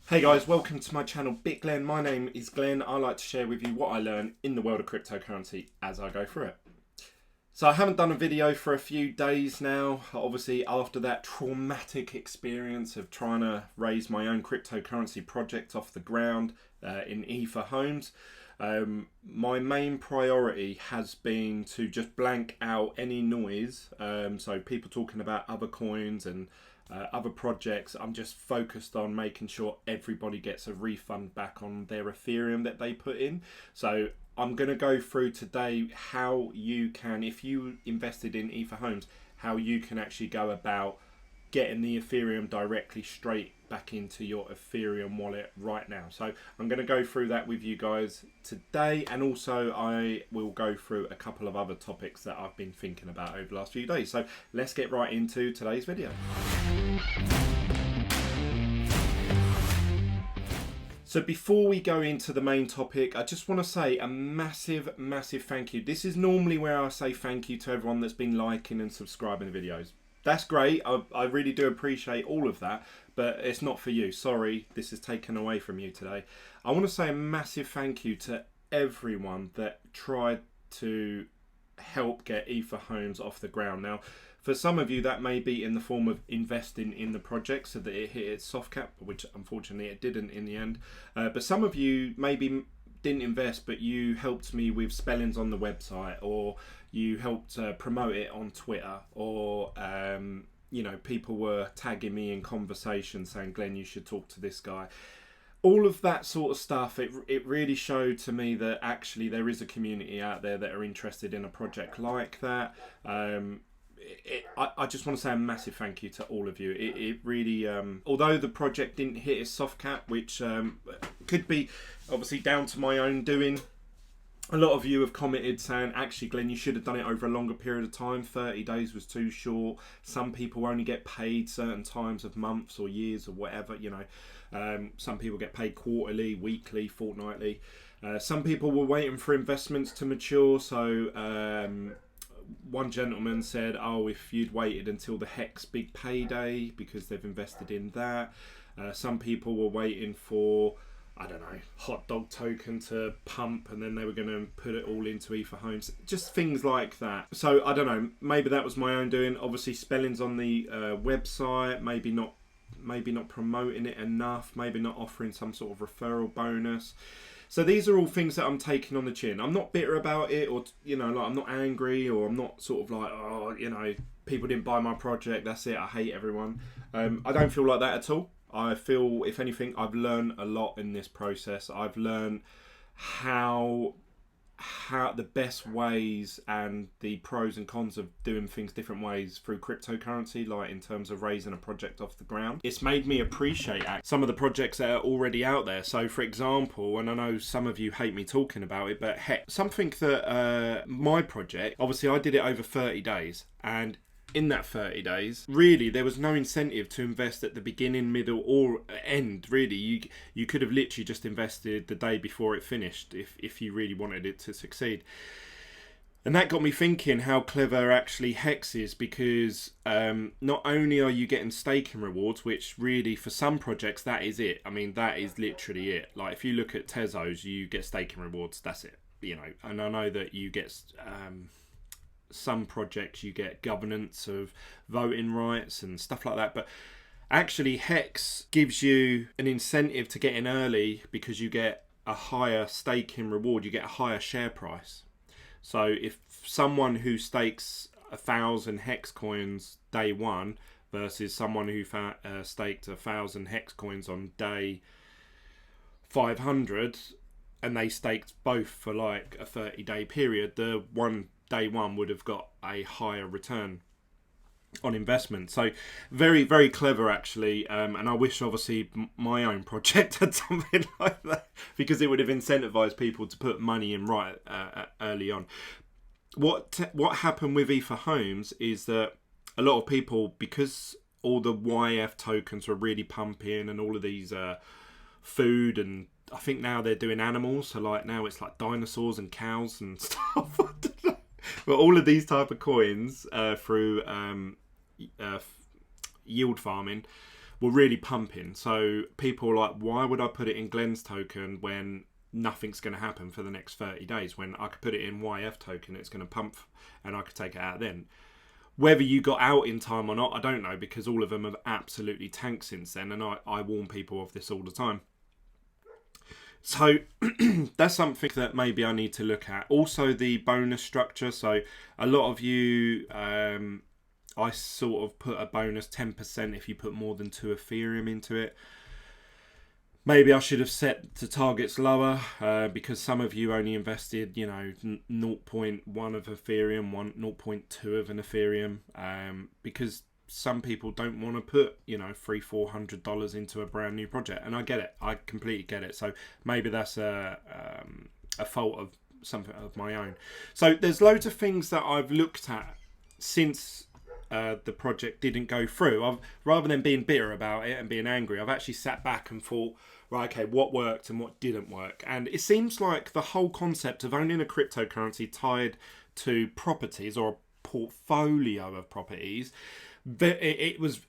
Hey guys, welcome to my channel Bit Glenn. My name is Glenn. I like to share with you what I learn in the world of cryptocurrency as I go through it. So I haven't done a video for a few days now, obviously after that traumatic experience of trying to raise my own cryptocurrency project off the ground in Ether Homes. My main priority has been to just blank out any noise, so people talking about other coins and other projects. I'm just focused on making sure everybody gets a refund back on their Ethereum that they put in. So I'm going to go through today how you can, if you invested in Ether Homes, how you can actually go about getting the Ethereum directly straight back into your Ethereum wallet right now. So I'm going to go through that with you guys today, and also I will go through a couple of other topics that I've been thinking about over the last few days. So let's get right into today's video. So before we go into the main topic, I just want to say a massive thank you. This is normally where I say thank you to everyone that's been liking and subscribing to videos. That's great. I really do appreciate all of that, but it's not for you. Sorry, this is taken away from you today. I want to say a massive thank you to everyone that tried to help get Ether Homes off the ground. Now, for some of you, that may be in the form of investing in the project so that it hit its soft cap, which unfortunately it didn't in the end. But some of you maybe didn't invest, but you helped me with spellings on the website, or you helped promote it on Twitter, or you know, people were tagging me in conversation saying, Glenn, you should talk to this guy. All of that sort of stuff, it really showed to me that actually there is a community out there that are interested in a project like that. I just want to say a massive thank you to all of you. It really, although the project didn't hit its soft cap, which could be obviously down to my own doing, a lot of you have commented saying, actually, Glenn, you should have done it over a longer period of time. 30 days was too short. Some people only get paid certain times of months or years or whatever, you know. Some people get paid quarterly, weekly, fortnightly. Some people were waiting for investments to mature. So one gentleman said, oh, if you'd waited until the Hex big payday because they've invested in that. Some people were waiting for, I don't know, hot dog token to pump, and then they were going to put it all into Ether Homes. Just things like that. So I don't know, maybe that was my own doing. Obviously spellings on the website, maybe not promoting it enough, maybe not offering some sort of referral bonus. So these are all things that I'm taking on the chin. I'm not bitter about it, or, you know, like I'm not angry, or I'm not sort of like, oh, you know, people didn't buy my project, that's it, I hate everyone. I don't feel like that at all. I feel, if anything, I've learned a lot in this process. I've learned how the best ways and the pros and cons of doing things different ways through cryptocurrency, like in terms of raising a project off the ground. It's made me appreciate some of the projects that are already out there. So for example, and I know some of you hate me talking about it, but heck, something that my project, obviously I did it over 30 days, and in that 30 days, really, there was no incentive to invest at the beginning, middle, or end. Really, you could have literally just invested the day before it finished if you really wanted it to succeed. And that got me thinking how clever actually Hex is, because not only are you getting staking rewards, which really for some projects that is it. I mean, that is literally it. Like if you look at Tezos, you get staking rewards. That's it. You know, and I know that you get some projects you get governance of voting rights and stuff like that, but actually Hex gives you an incentive to get in early because you get a higher staking reward, you get a higher share price. So if someone who stakes 1,000 Hex coins day one versus someone who staked 1,000 Hex coins on day 500, and they staked both for like a 30-day period, the day one would have got a higher return on investment. So very clever actually, and I wish obviously my own project had something like that, because it would have incentivized people to put money in right early on. What happened with Ether Homes is that a lot of people, because all the YF tokens were really pumping, and all of these food, and I think now they're doing animals, so like now it's like dinosaurs and cows and stuff. But all of these type of coins through yield farming were really pumping. So people were like, why would I put it in Glenn's token when nothing's going to happen for the next 30 days? When I could put it in YF token, it's going to pump and I could take it out then. Whether you got out in time or not, I don't know, because all of them have absolutely tanked since then, and I warn people of this all the time. So that's something that maybe I need to look at. Also, the bonus structure. So a lot of you, I sort of put a bonus 10% if you put more than 2 Ethereum into it. Maybe I should have set the targets lower, because some of you only invested, 0.1 of Ethereum, 0.2 of an Ethereum, because some people don't want to put, $300-400 into a brand new project, and I get it. I completely get it. So maybe that's a fault of something of my own. So there's loads of things that I've looked at since the project didn't go through. Rather than being bitter about it and being angry, I've actually sat back and thought, right, okay, what worked and what didn't work. And it seems like the whole concept of owning a cryptocurrency tied to properties or a portfolio of properties, it was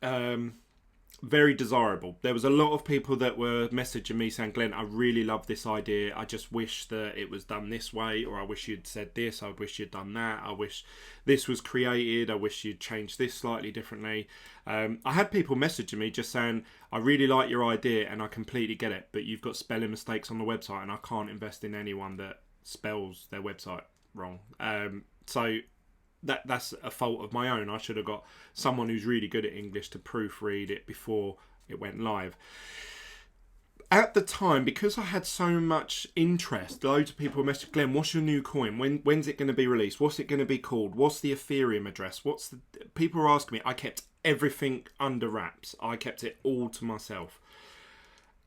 very desirable. There was a lot of people that were messaging me saying, Glenn, I really love this idea. I just wish that it was done this way, or I wish you'd said this. I wish you'd done that. I wish this was created. I wish you'd changed this slightly differently. I had people messaging me just saying, I really like your idea and I completely get it, but you've got spelling mistakes on the website and I can't invest in anyone that spells their website wrong. So that's a fault of my own. I should have got someone who's really good at English to proofread it before it went live. At the time, because I had so much interest, loads of people messaged, Glenn, what's your new coin? When's it going to be released? What's it going to be called? What's the Ethereum address? People were asking me. I kept everything under wraps. I kept it all to myself.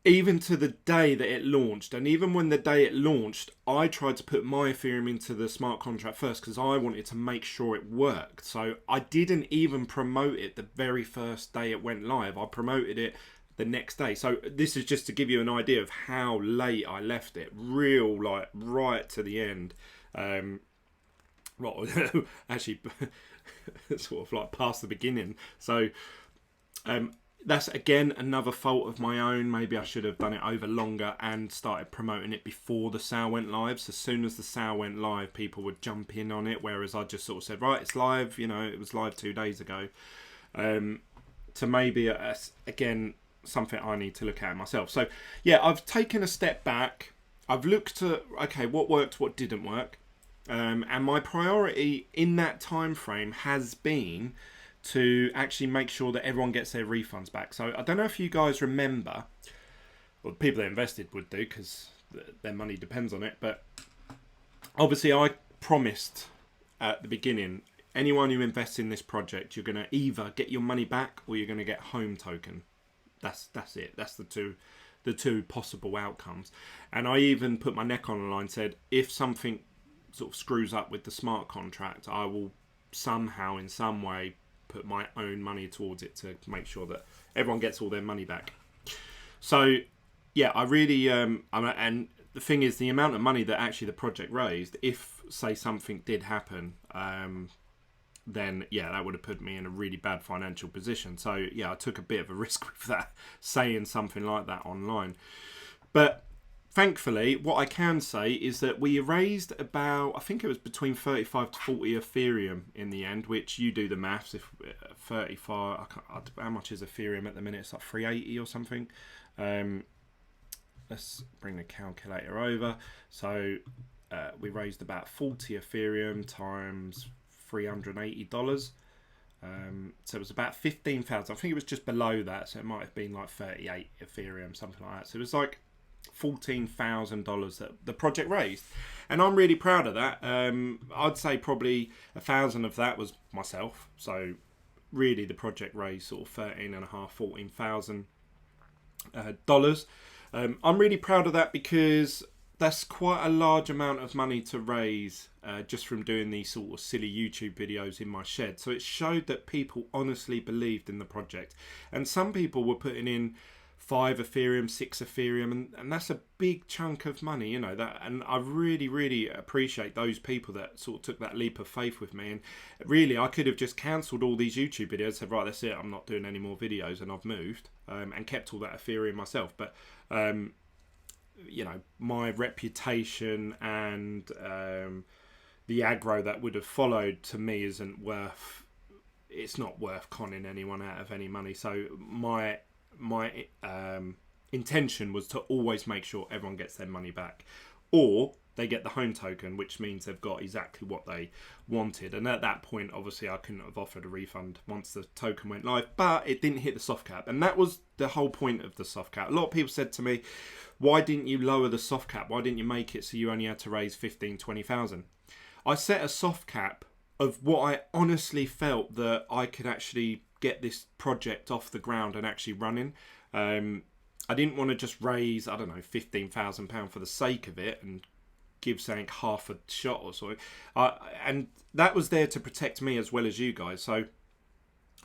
Even to the day that it launched, and even when the day it launched, I tried to put my Ethereum into the smart contract first because I wanted to make sure it worked. So I didn't even promote it the very first day it went live. I promoted it the next day. So this is just to give you an idea of how late I left it, right to the end. Well, actually, sort of like past the beginning. So that's again another fault of my own. Maybe I should have done it over longer and started promoting it before the sale went live. So as soon as the sale went live, people would jump in on it, whereas I just sort of said, right, it's live. It was live 2 days ago. To maybe again something I need to look at myself. So yeah, I've taken a step back. I've looked at, okay, what worked, what didn't work, and my priority in that time frame has been to actually make sure that everyone gets their refunds back. So I don't know if you guys remember, well, the people that invested would do because their money depends on it, but obviously I promised at the beginning, anyone who invests in this project, you're going to either get your money back or you're going to get home token. That's it. That's the two possible outcomes. And I even put my neck on the line, said if something sort of screws up with the smart contract, I will somehow in some way put my own money towards it to make sure that everyone gets all their money back. So yeah, I really and the thing is, the amount of money that actually the project raised, if say something did happen, then yeah, that would have put me in a really bad financial position. So yeah, I took a bit of a risk with that, saying something like that online. But thankfully, what I can say is that we raised about, I think it was between 35 to 40 Ethereum in the end, which you do the maths. If 35, how much is Ethereum at the minute? It's like 380 or something. Let's bring the calculator over. So we raised about 40 Ethereum times $380. So it was about 15,000. I think it was just below that, so it might have been like 38 Ethereum, something like that. So it was like $14,000 that the project raised, and I'm really proud of that. I'd say probably 1,000 of that was myself. So really, the project raised sort of $14,000. I'm really proud of that because that's quite a large amount of money to raise just from doing these sort of silly YouTube videos in my shed. So it showed that people honestly believed in the project, and some people were putting in 5 Ethereum, 6 Ethereum, and that's a big chunk of money, you know that. And I really appreciate those people that sort of took that leap of faith with me. And really, I could have just cancelled all these YouTube videos, said, right, that's it, I'm not doing any more videos, and I've moved, and kept all that Ethereum myself. But you know, my reputation and the aggro that would have followed, to me, isn't worth. It's not worth conning anyone out of any money. So my intention was to always make sure everyone gets their money back, or they get the home token, which means they've got exactly what they wanted. And at that point, obviously, I couldn't have offered a refund once the token went live, but it didn't hit the soft cap, and that was the whole point of the soft cap. A lot of people said to me, why didn't you lower the soft cap? Why didn't you make it so you only had to raise 15,000-20,000? I set a soft cap of what I honestly felt that I could actually get this project off the ground and actually running. I didn't want to just raise, I don't know, £15,000 for the sake of it and give something half a shot or something. And that was there to protect me as well as you guys. So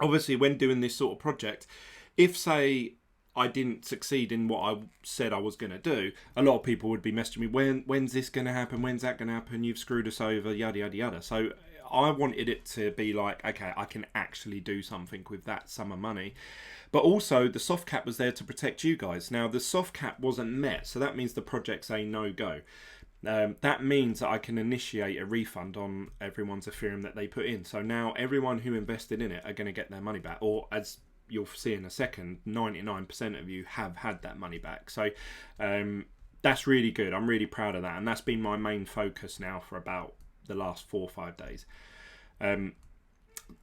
obviously, when doing this sort of project, if, say, I didn't succeed in what I said I was going to do, a lot of people would be messaging me, when's this going to happen? When's that going to happen? You've screwed us over, yada, yada, yada. So I wanted it to be like, okay, I can actually do something with that sum of money. But also, the soft cap was there to protect you guys. Now, the soft cap wasn't met, so that means the project's a no-go. That means that I can initiate a refund on everyone's Ethereum that they put in. So now everyone who invested in it are going to get their money back. Or, as you'll see in a second, 99% of you have had that money back. So that's really good. I'm really proud of that. And that's been my main focus now for about the last 4 or 5 days.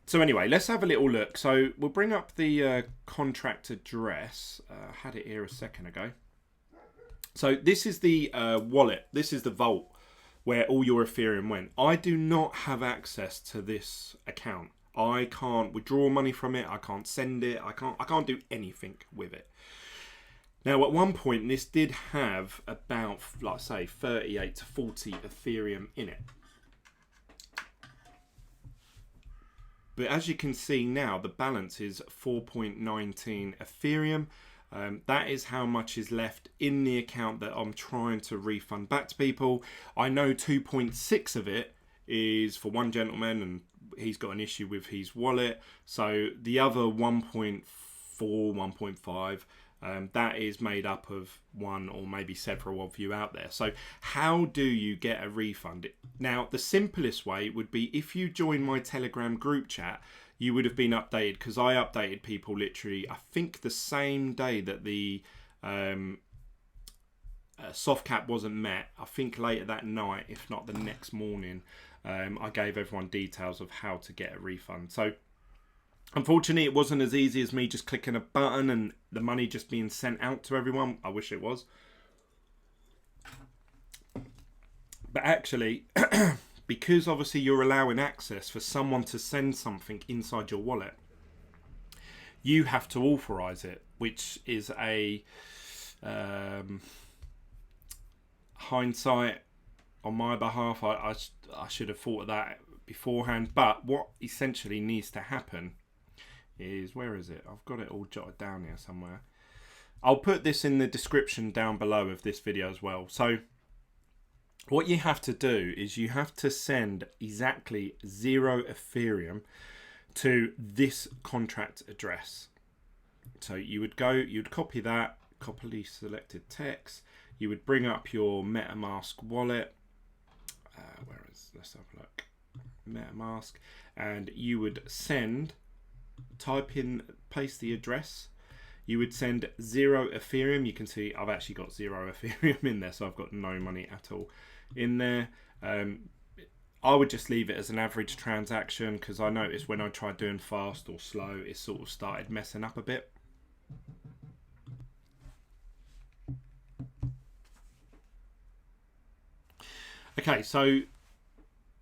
So anyway, let's have a little look. So we'll bring up the contract address. I had it here a second ago. So this is the wallet. This is the vault where all your Ethereum went. I do not have access to this account. I can't withdraw money from it. I can't send it. I can't do anything with it. Now, at one point, this did have about, like I say, 38 to 40 Ethereum in it. But as you can see now, the balance is 4.19 Ethereum. That is how much is left in the account that I'm trying to refund back to people. I know 2.6 of it is for one gentleman, and he's got an issue with his wallet. So the other 1.4, 1.5, that is made up of one or maybe several of you out there. So how do you get a refund? Now, the simplest way would be if you join my Telegram group chat, you would have been updated, because I updated people literally, I think, the same day that the soft cap wasn't met. I think later that night, if not the next morning, I gave everyone details of how to get a refund. So unfortunately, it wasn't as easy as me just clicking a button and the money just being sent out to everyone. I wish it was. But actually, because obviously you're allowing access for someone to send something inside your wallet, you have to authorize it, which is a hindsight on my behalf. I should have thought of that beforehand. But what essentially needs to happen is, where is it? I've got it all jotted down here somewhere. I'll put this in the description down below of this video as well. So what you have to do is you have to send exactly 0 Ethereum to this contract address. So you would go, you'd copy that, copy selected text. You would bring up your MetaMask wallet. Let's have a look. MetaMask, and you would send, paste the address. You would send 0 Ethereum. You can see I've actually got 0 Ethereum in there, so I've got no money at all in there. I would just leave it as an average transaction, because I noticed when I tried doing fast or slow, it sort of started messing up a bit. Okay, so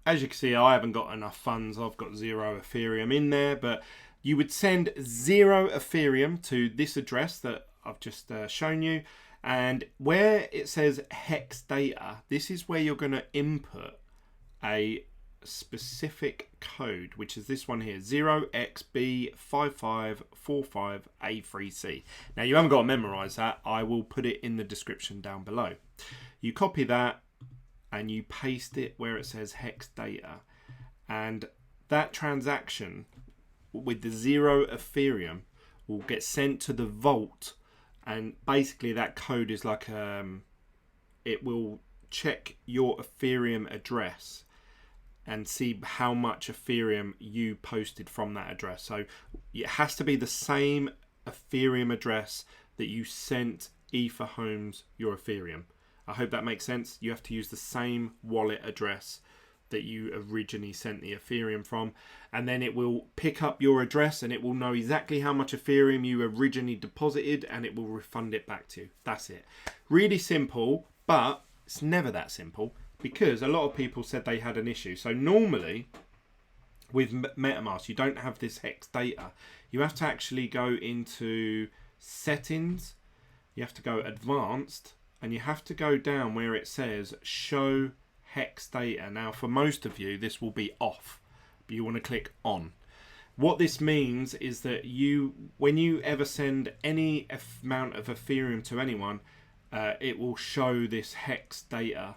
as you can see, I haven't got enough funds. I've got 0 Ethereum in there, but you would send 0 Ethereum to this address that I've just shown you. And where it says Hex Data, this is where you're going to input a specific code, which is this one here, 0xb5545A3C. Now you haven't got to memorize that. I will put it in the description down below. You copy that and you paste it where it says Hex Data, and that transaction with the 0 Ethereum will get sent to the vault, and basically that code is like it will check your Ethereum address and see how much Ethereum you posted from that address. So it has to be the same Ethereum address that you sent Ether Homes your Ethereum. I hope that makes sense. You have to use the same wallet address that you originally sent the Ethereum from, and then it will pick up your address and it will know exactly how much Ethereum you originally deposited, and it will refund it back to you. That's it. Really simple, but it's never that simple, because a lot of people said they had an issue. So normally with MetaMask, you don't have this Hex Data. You have to actually go into settings, you have to go advanced, and you have to go down where it says show Hex Data. Now for most of you this will be off, but you want to click on. What this means is that when you ever send any amount of Ethereum to anyone, it will show this Hex Data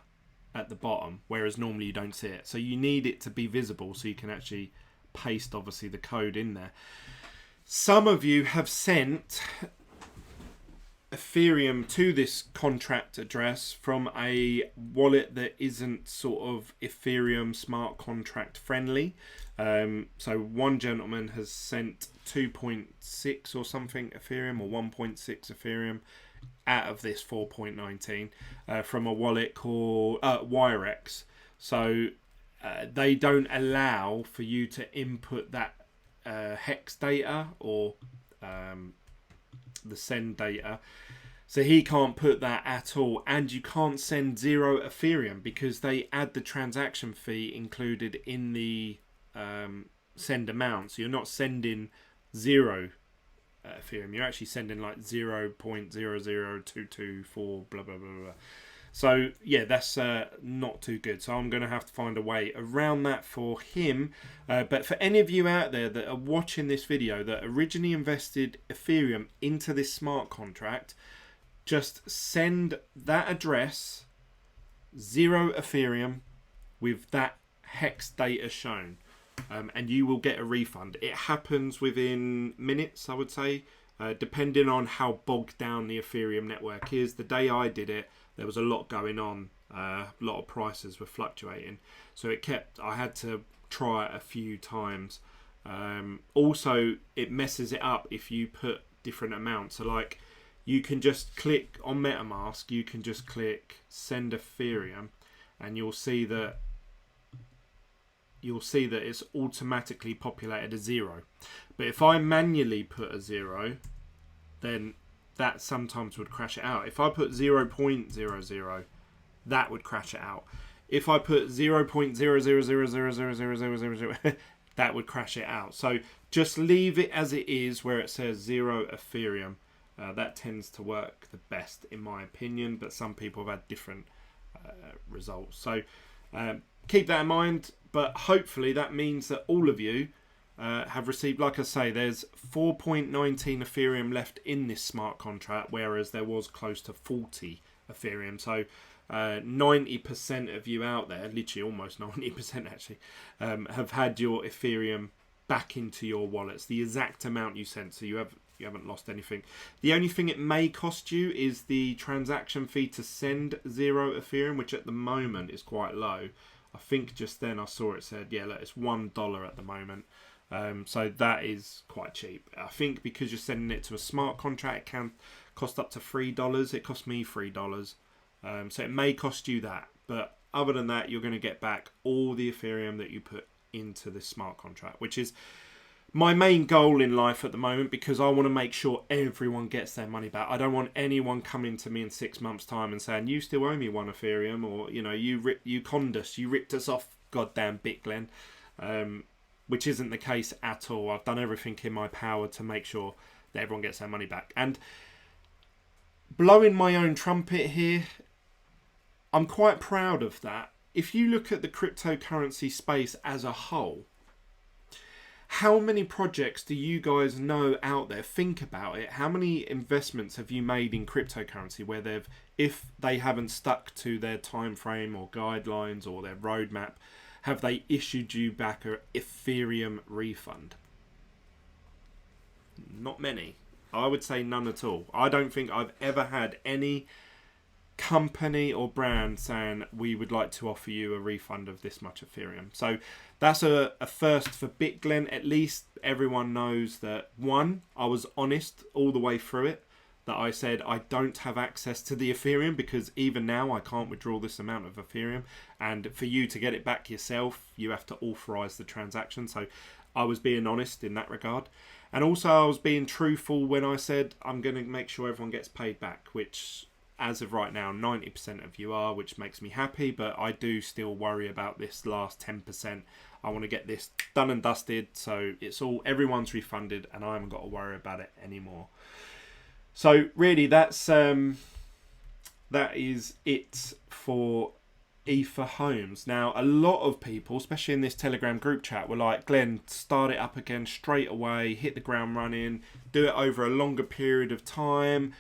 at the bottom, whereas normally you don't see it. So you need it to be visible so you can actually paste obviously the code in there. Some of you have sent Ethereum to this contract address from a wallet that isn't sort of Ethereum smart contract friendly. So one gentleman has sent 2.6 or something Ethereum, or 1.6 Ethereum out of this 4.19 from a wallet called Wirex. So they don't allow for you to input that Hex Data or the send data, so he can't put that at all. And you can't send 0 Ethereum because they add the transaction fee included in the send amount. So you're not sending 0 Ethereum, you're actually sending like 0.00224 blah blah blah blah. So yeah, that's not too good. So I'm going to have to find a way around that for him. But for any of you out there that are watching this video that originally invested Ethereum into this smart contract, just send that address 0 Ethereum with that Hex Data shown, and you will get a refund. It happens within minutes, I would say, depending on how bogged down the Ethereum network is. The day I did it, there was a lot going on. A lot of prices were fluctuating, so I had to try it a few times. Also, it messes it up if you put different amounts. So like, you can just click on MetaMask, you can just click send Ethereum, and you'll see that it's automatically populated a 0. But if I manually put a 0, then that sometimes would crash it out. If I put 0.00, that would crash it out. If I put 0.000000000, that would crash it out. So just leave it as it is where it says 0 Ethereum. That tends to work the best in my opinion, but some people have had different results. So keep that in mind, but hopefully that means that all of you have received, like I say, there's 4.19 Ethereum left in this smart contract, whereas there was close to 40 Ethereum. So 90% of you out there, literally almost 90% actually, have had your Ethereum back into your wallets, the exact amount you sent, so you haven't lost anything. The only thing it may cost you is the transaction fee to send 0 Ethereum, which at the moment is quite low. I think just then I saw it said, yeah, look, it's $1 at the moment. So that is quite cheap. I think because you're sending it to a smart contract, it can cost up to $3. It cost me $3. So it may cost you that. But other than that, you're going to get back all the Ethereum that you put into this smart contract, which is my main goal in life at the moment, because I want to make sure everyone gets their money back. I don't want anyone coming to me in 6 months' time and saying, you still owe me 1 Ethereum, or, you know, you conned us, you ripped us off, goddamn Bitglen. Which isn't the case at all. I've done everything in my power to make sure that everyone gets their money back. And blowing my own trumpet here, I'm quite proud of that. if you look at the cryptocurrency space as a whole, how many projects do you guys know out there? Think about it. How many investments have you made in cryptocurrency where they've, if they haven't stuck to their time frame or guidelines or their roadmap, have they issued you back a Ethereum refund? Not many. I would say none at all. I don't think I've ever had any company or brand saying we would like to offer you a refund of this much Ethereum. So that's a first for BitGlen. At least everyone knows that, one, I was honest all the way through it, that I said I don't have access to the Ethereum because even now I can't withdraw this amount of Ethereum, and for you to get it back yourself you have to authorize the transaction. So I was being honest in that regard, and also I was being truthful when I said I'm going to make sure everyone gets paid back, which as of right now 90% of you are, which makes me happy, but I do still worry about this last 10%. I want to get this done and dusted so it's all, everyone's refunded and I haven't got to worry about it anymore. So really that is it for Ether Homes. Now a lot of people, especially in this Telegram group chat, were like, Glenn, start it up again straight away, hit the ground running, do it over a longer period of time,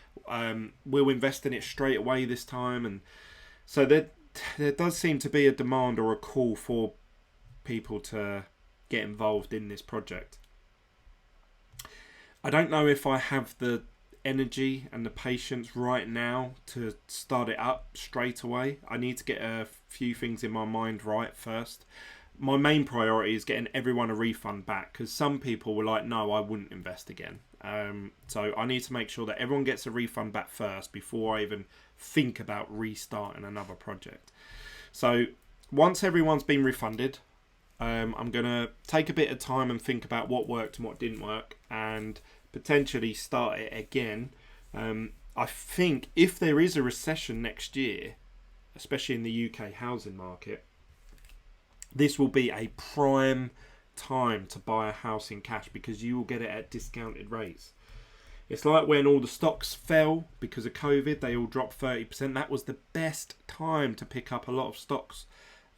we'll invest in it straight away this time. And so there does seem to be a demand or a call for people to get involved in this project. I don't know if I have the energy and the patience right now to start it up straight away. I need to get a few things in my mind right first. My main priority is getting everyone a refund back, because some people were like, no, I wouldn't invest again. So I need to make sure that everyone gets a refund back first before I even think about restarting another project. So once everyone's been refunded, I'm going to take a bit of time and think about what worked and what didn't work, and potentially start it again. I think if there is a recession next year, especially in the UK housing market, this will be a prime time to buy a house in cash, because you will get it at discounted rates. It's like when all the stocks fell because of COVID, they all dropped 30%. That was the best time to pick up a lot of stocks.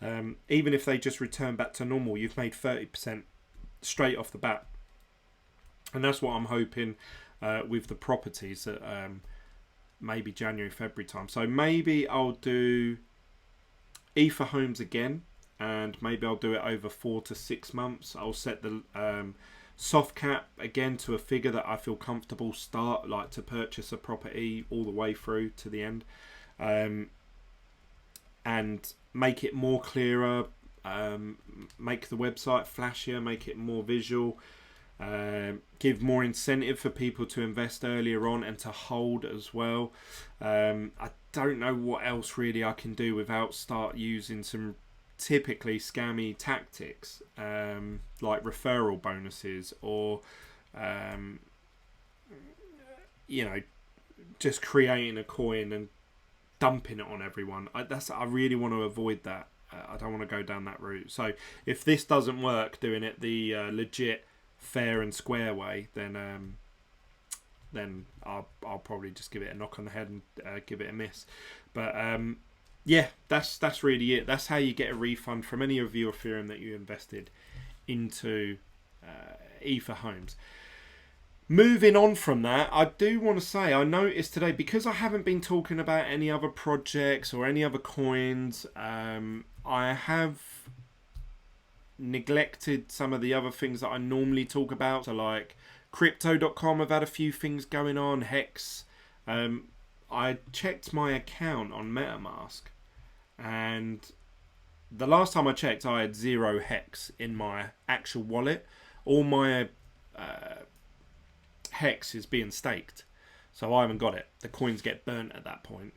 Even if they just return back to normal, you've made 30% straight off the bat. And that's what I'm hoping with the properties at maybe January, February time. So maybe I'll do Ether Homes again, and maybe I'll do it over 4 to 6 months. I'll set the soft cap again to a figure that I feel comfortable like to purchase a property all the way through to the end, and make it more clearer, make the website flashier, make it more visual, give more incentive for people to invest earlier on and to hold as well. I don't know what else really I can do without start using some typically scammy tactics, like referral bonuses, or just creating a coin and dumping it on everyone. I really want to avoid that. I don't want to go down that route. So if this doesn't work, doing it the legit, fair and square way, then I'll probably just give it a knock on the head and give it a miss. But yeah, that's really it. That's how you get a refund from any of your Ethereum that you invested into Ether Homes. Moving on from that, I do want to say, I noticed today, because I haven't been talking about any other projects or any other coins, I have neglected some of the other things that I normally talk about. So like crypto.com, I've had a few things going on, Hex. I checked my account on MetaMask, and the last time I checked, I had 0 Hex in my actual wallet. All my Hex is being staked, so I haven't got it. The coins get burnt at that point.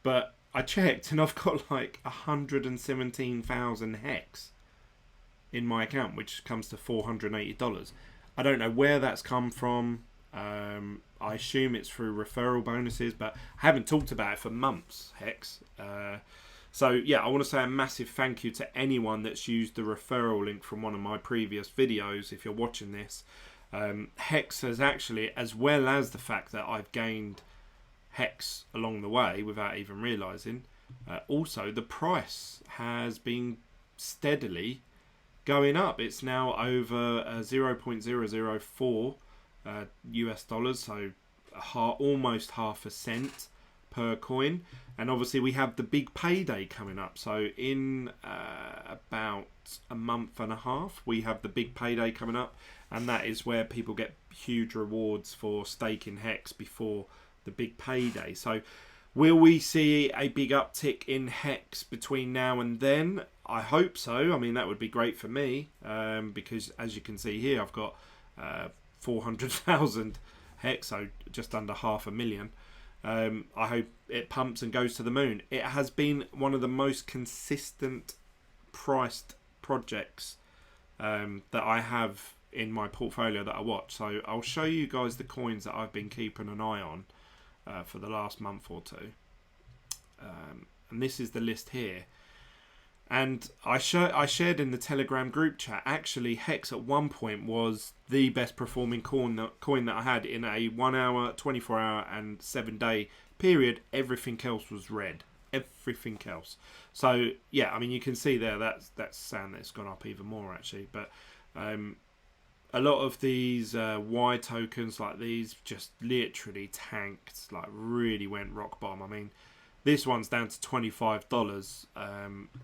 But I checked and I've got like 117,000 Hex in my account, which comes to $480. I don't know where that's come from. I assume it's through referral bonuses, but I haven't talked about it for months, Hex. So yeah, I want to say a massive thank you to anyone that's used the referral link from one of my previous videos. If you're watching this, Hex has actually, as well as the fact that I've gained Hex along the way without even realising, Also, the price has been steadily going up. It's now over 0.004 US dollars, so almost half a cent per coin. And obviously we have the big payday coming up, so in about a month and a half we have the big payday coming up, and that is where people get huge rewards for staking Hex before the big payday. So will we see a big uptick in Hex between now and then? I hope so. I mean, that would be great for me, because as you can see here, I've got 400,000 Hex, so just under 500,000. I hope it pumps and goes to the moon. It has been one of the most consistent priced projects that I have in my portfolio that I watch. So I'll show you guys the coins that I've been keeping an eye on for the last month or two. And this is the list here. And I shared in the Telegram group chat, actually Hex at one point was the best performing coin that I had in a 1 hour, 24 hour and 7 day period. Everything else was red. Everything else. So yeah, I mean, you can see there that's saying that it's gone up even more actually. But a lot of these Y tokens like these just literally tanked, like really went rock bottom. I mean, this one's down to $25.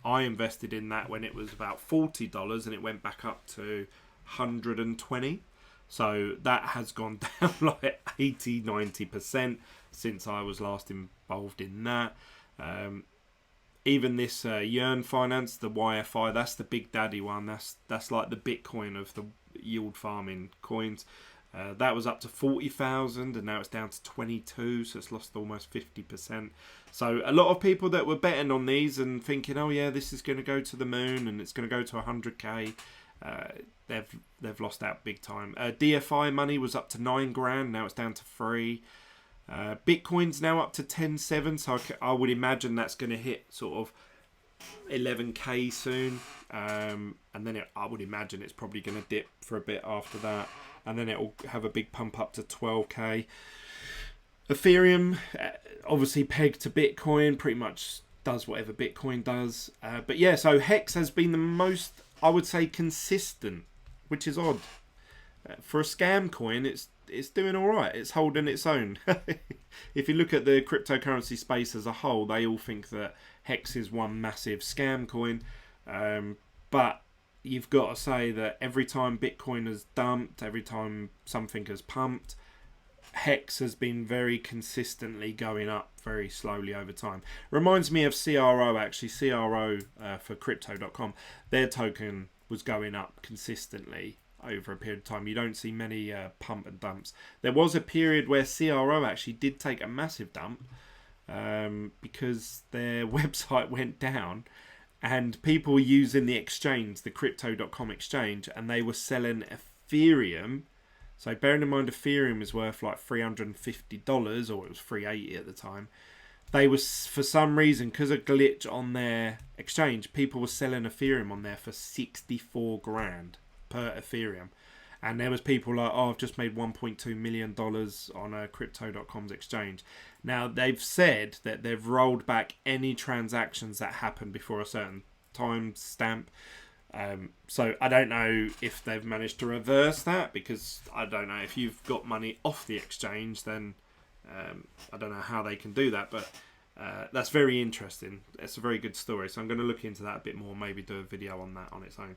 I invested in that when it was about $40 and it went back up to 120. So that has gone down like 80-90% since I was last involved in that. Even this Yearn Finance, the YFI, that's the big daddy one. That's like the Bitcoin of the yield farming coins. That was up to 40,000 and now it's down to 22, so it's lost almost 50%. So a lot of people that were betting on these and thinking, oh yeah, this is going to go to the moon and it's going to go to 100k, they've lost out big time. DFI money was up to 9 grand, now it's down to 3. Bitcoin's now up to 10.7, so I would imagine that's going to hit sort of 11k soon, and then I would imagine it's probably going to dip for a bit after that, and then it'll have a big pump up to 12k. Ethereum, obviously pegged to Bitcoin, pretty much does whatever Bitcoin does. But yeah, so Hex has been the most, I would say, consistent, which is odd. For a scam coin, it's doing all right. It's holding its own. If you look at the cryptocurrency space as a whole, they all think that Hex is one massive scam coin. But you've got to say that every time Bitcoin has dumped, every time something has pumped, Hex has been very consistently going up very slowly over time. Reminds me of CRO actually. CRO for crypto.com. Their token was going up consistently over a period of time. You don't see many pump and dumps. There was a period where CRO actually did take a massive dump because their website went down and people were using the exchange, the crypto.com exchange, and they were selling Ethereum. So bearing in mind Ethereum is worth like $350, or it was $380 at the time. They was, for some reason, because of a glitch on their exchange, people were selling Ethereum on there for 64 grand per Ethereum. And there was people like, oh, I've just made $1.2 million on a crypto.com's exchange. Now, they've said that they've rolled back any transactions that happened before a certain time stamp. So I don't know if they've managed to reverse that, because I don't know, if you've got money off the exchange, then I don't know how they can do that. But that's very interesting. It's a very good story. So I'm going to look into that a bit more, maybe do a video on that on its own.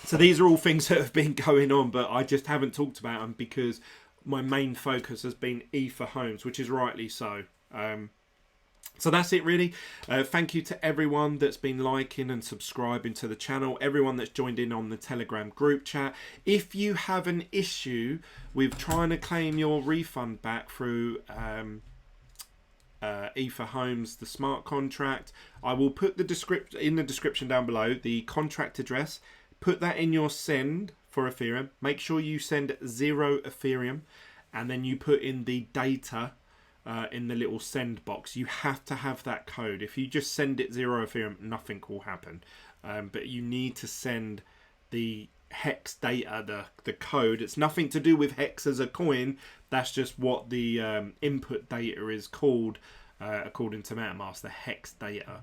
So these are all things that have been going on, but I just haven't talked about them because my main focus has been Ether Homes, which is rightly so. So that's it really. Thank you to everyone that's been liking and subscribing to the channel, everyone that's joined in on the Telegram group chat. If you have an issue with trying to claim your refund back through Ether Homes, the smart contract, I will put in the description down below the contract address. Put that in your send for Ethereum. Make sure you send 0 Ethereum, and then you put in the data in the little send box. You have to have that code. If you just send it 0 Ethereum, nothing will happen. But you need to send the Hex Data, the code. It's nothing to do with Hex as a coin. That's just what the input data is called according to MetaMask, the Hex Data.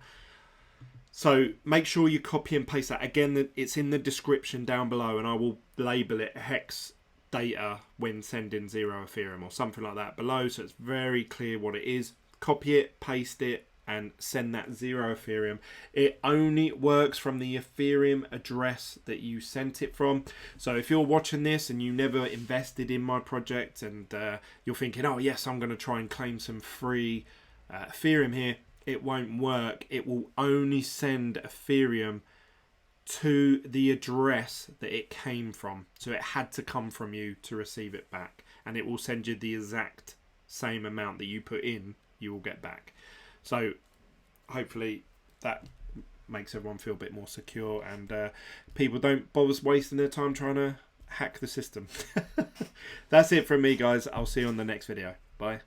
So make sure you copy and paste that. Again, it's in the description down below, and I will label it Hex Data when sending 0 Ethereum or something like that below, so it's very clear what it is. Copy it, paste it, and send that 0 Ethereum. It only works from the Ethereum address that you sent it from. So if you're watching this and you never invested in my project, and you're thinking, oh yes, I'm going to try and claim some free Ethereum here, it won't work. It will only send Ethereum to the address that it came from. So it had to come from you to receive it back, and it will send you the exact same amount that you put in, you will get back. So hopefully that makes everyone feel a bit more secure, and people don't bother wasting their time trying to hack the system. That's it from me, guys. I'll see you on the next video. Bye.